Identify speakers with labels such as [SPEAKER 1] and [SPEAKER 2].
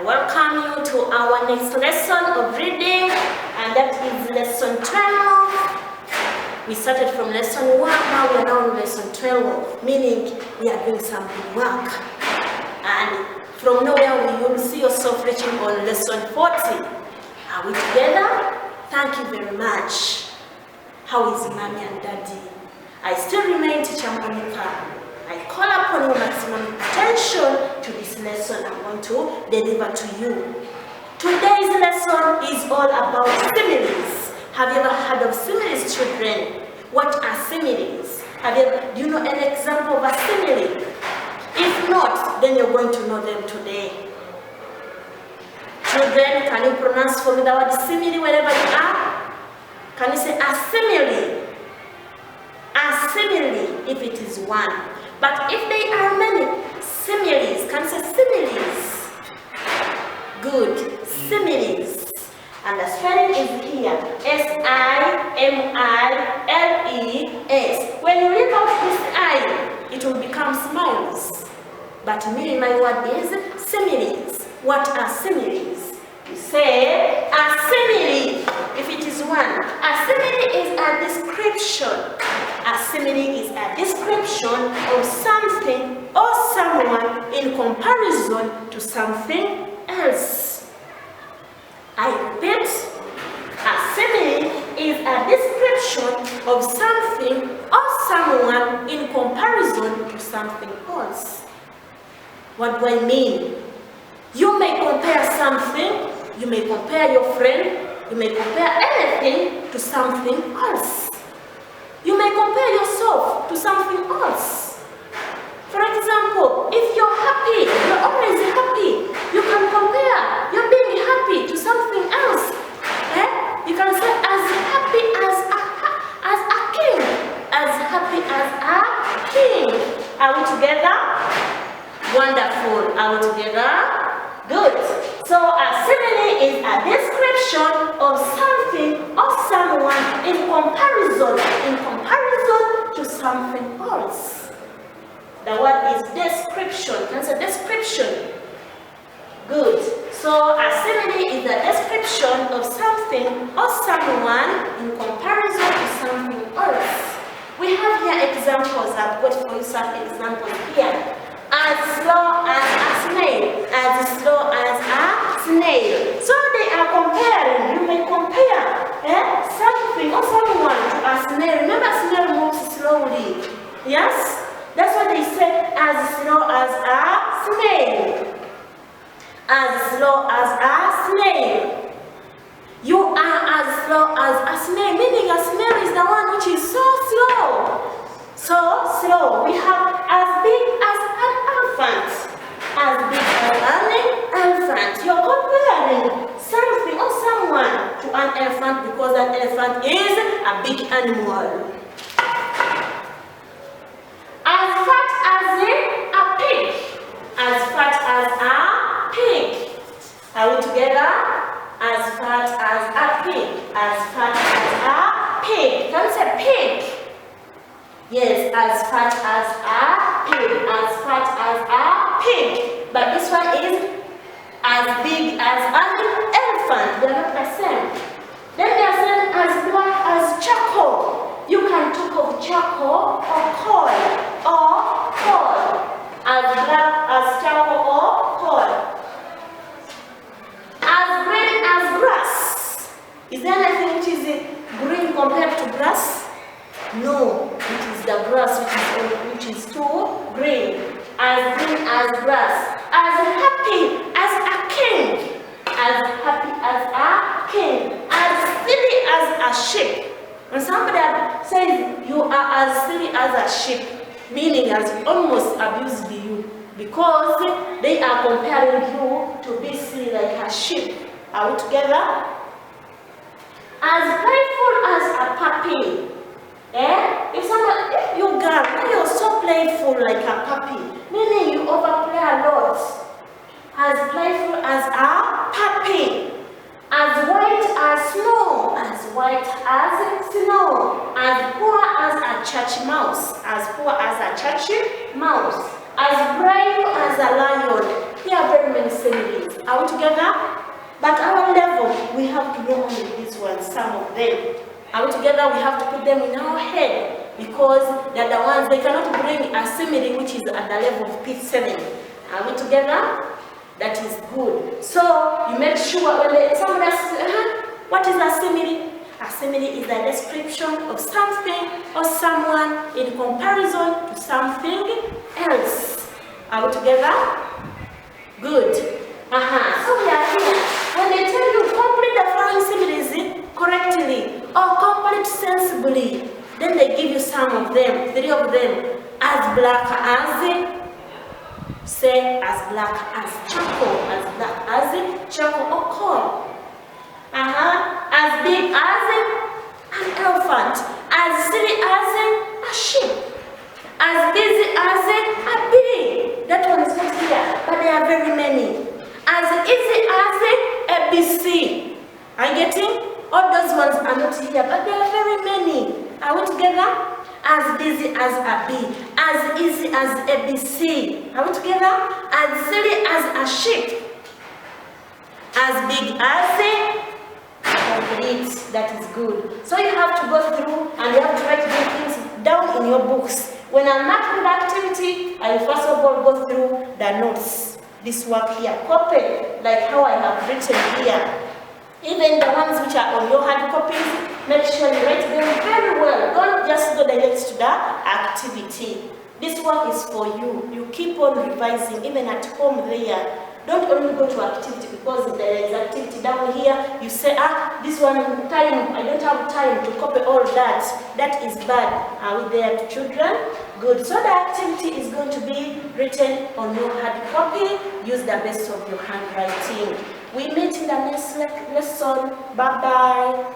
[SPEAKER 1] welcome you to our next lesson of reading, and that is lesson 12. We started from lesson 1, now we are now on lesson 12, meaning we are doing some work. And from nowhere you will see yourself reaching on lesson 40. Are we together? Thank you very much. How is mommy and daddy? I still remain teacher Monica. I call upon your maximum attention to this lesson I'm going to deliver to you. Today's lesson is all about similes. Have you ever heard of similes, children? What are similes? Do you know an example of a simile? If not, then you're going to know them today. Children, can you pronounce for me the word simile wherever you are? Can you say a simile? A simile, if it is one. But if there are many similes, can you say similes? Good, similes. And the spelling is here, S-I-M-I-L-E-S. When you leave out this I, it will become smiles. But me, my word is similes. What are similes? You say a simile, if it is one. A simile is a description. A simile is a description of something or someone in comparison to something else. I repeat, a simile is a description of something or someone in comparison to something else. What do I mean? You may compare something, you may compare your friend, you may compare anything to something else. You may compare yourself to something else. For example, if you're happy, you're always happy, you can compare your being happy to something else. You can say as happy as a king. As happy as a king. Are we together? Wonderful. Are we together? Good. So a simile is a description of something or someone in comparison to something else. The word is description. That's a description. Good. So a simile is a description of something or someone in comparison to something else. We have here examples. I've got for you some examples here. As slow as a snail. As slow as a snail. So they are comparing. You may compare something or someone to a snail. Remember, snail moves slowly. Yes? That's what they said, as slow as a snail. As slow as a snail. You are as slow as a snail, meaning a snail is the one which is so slow. So slow. We have as big as an elephant. As big as an elephant. You're comparing something or someone to an elephant because an elephant is a big animal. As fat as a pig. As fat as a pig. Are we together? As fat as a pig. As fat as a pig. Can you say pig? Yes, as fat as a pig. As fat as a pig. But this one is as big as an elephant. They are not the same. Then they are saying as black as charcoal. You can talk of charcoal or coal. As black as charcoal or coal. As green as grass. Is there anything which is green compared to grass? No, it is the grass which is too green. As green as grass. As happy as a king. As happy as a king. As silly as a sheep. When somebody says you are as silly as a sheep, meaning as almost abused you, because they are comparing you to be silly like a sheep. Are we together? As playful as a puppy. If you girl, you're so playful like a puppy, meaning you overplay a lot. As playful as a puppy. As white as snow. As white as snow. As poor as a church mouse. As poor as a church mouse. As brave as a lion. There are very many similes. Are we together? But our level, we have to know only these ones, some of them. Are we together? We have to put them in our head because they are the ones, they cannot bring a simile which is at the level of P7. Are we together? That is good. So you make sure when someone asks, what is a simile? A simile is a description of something or someone in comparison to something else. Are we together? Good. So we are here. When they tell you complete the following similes correctly or complete sensibly, then they give you some of them, 3 of them. As black as, say as black as charcoal, as black as charcoal or coal. As big as an elephant, as silly as a sheep, as busy as a bee. That one is not here, but there are very many. As easy as a ABC. Are you getting? All those ones are not here, but there are very many. Are we together? As busy as a bee, as easy as ABC. Are we together? As silly as a sheep, as big as a complete. That is good. So you have to go through and you have to write these things down in your books. When I'm marking the activity, I will first of all go through the notes. This work here, copy like how I have written here. Even the ones which are on your hard copies, make sure you write them very well. Don't just go direct to the activity. This work is for you. You keep on revising, even at home there. Don't only go to activity because there is activity down here. You say, this one time, I don't have time to copy all that. That is bad. Are we there, children? Good. So the activity is going to be written on your hard copy. Use the best of your handwriting. We meet in the next lesson. Bye-bye.